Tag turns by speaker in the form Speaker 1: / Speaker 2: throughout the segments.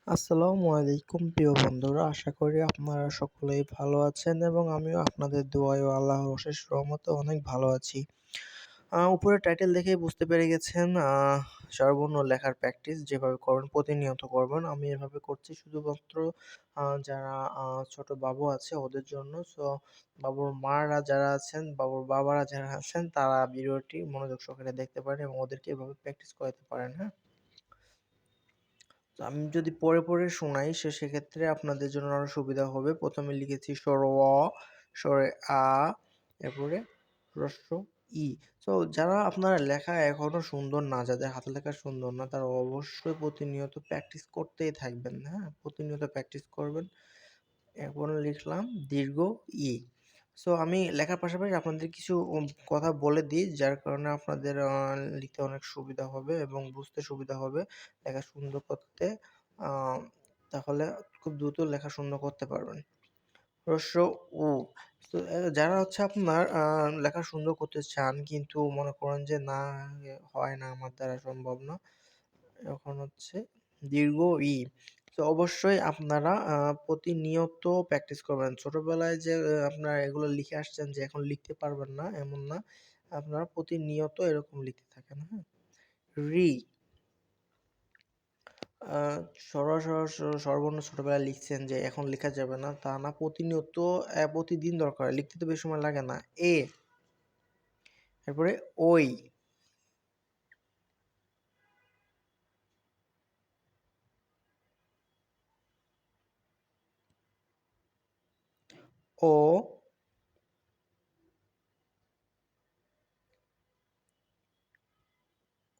Speaker 1: আসসালামু আলাইকুম প্রিয় বন্ধুরা, আশা করি আপনারা সকলেই ভালো আছেন এবং আমিও আপনাদের দোয়ায় ও আল্লাহর অশেষ রহমতে অনেক ভালো আছি। উপরে টাইটেল দেখেই বুঝতে পেরে গেছেন, স্বরবর্ণ লেখার প্র্যাকটিস যেভাবে করবেন প্রতিনিয়ত করবেন। আমি এভাবে করছি শুধুমাত্র যারা ছোট বাবু আছে ওদের জন্য। সো বাবুর মারা যারা আছেন, বাবুর বাবারা যারা আছেন তারা ভিডিওটি মনোযোগ সহকারে দেখতে পারেন এবং ওদেরকে এভাবে প্র্যাকটিস করাতে পারেন, হ্যাঁ? তো আমি যদি পড়ে শোনাই সেক্ষেত্রে আপনাদের জন্য আরো সুবিধা হবে। প্রথমে লিখেছি স্বর অ, স্বরে আ, এরপরে হ্রস্ব ই। তো যারা আপনারা লেখা এখনো সুন্দর না, যাদের হাতের লেখা সুন্দর না, তারা অবশ্যই প্রতিনিয়ত প্র্যাকটিস করতেই থাকবেন, হ্যাঁ? প্রতিনিয়ত প্র্যাকটিস করবেন। এখন লিখলাম দীর্ঘ ই। সো আমি লেখার পাশাপাশি আপনাদের কিছু কথা বলে দিই, যার কারণে আপনাদের লিখতে অনেক সুবিধা হবে এবং বুঝতে সুবিধা হবে, লেখা সুন্দর করতে। আ তাহলে খুব দ্রুত লেখা সুন্দর করতে পারবেন। হ্রস্ব উ। তো যারা হচ্ছে আপনার লেখা সুন্দর করতে চান কিন্তু মনে করেন যে না, হয় না, আমার দ্বারা সম্ভব না। এখন হচ্ছে দীর্ঘ ই। তো অবশ্যই আপনারা প্রতিনিয়ত প্র্যাকটিস করবেন। ছোটবেলায় যে আপনারা এগুলো লিখে আসছেন যে এখন লিখতে পারবেন না, এমন না। আপনারা প্রতিনিয়ত এরকম লিখতে থাকেন, হ্যাঁ? রি। আ সর স স স্বরবর্ণ ছোটবেলায় লিখছেন যে এখন লেখা যাবে না, তা না। প্রতিনিয়ত প্রতিদিন দরকার। লিখতে তো বেশি সময় লাগে না। এ, এরপরে ওই, ও,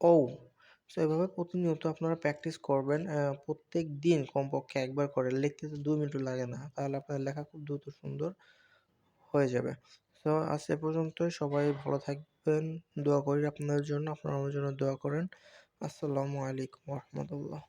Speaker 1: ঔ। সো এভাবে প্রতিনিয়ত আপনারা প্র্যাকটিস করবেন। প্রত্যেকদিন কমপক্ষে একবার করে। লিখতে তো ২ মিনিটও লাগে না। তাহলে আপনার লেখা খুব দ্রুত সুন্দর হয়ে যাবে। সো আজ এ পর্যন্তই। সবাই ভালো থাকবেন। দোয়া করি আপনাদের জন্য। আপনারা আমার জন্য দোয়া করেন। আসসালামু আলাইকুম ওয়া রাহমাতুল্লাহ।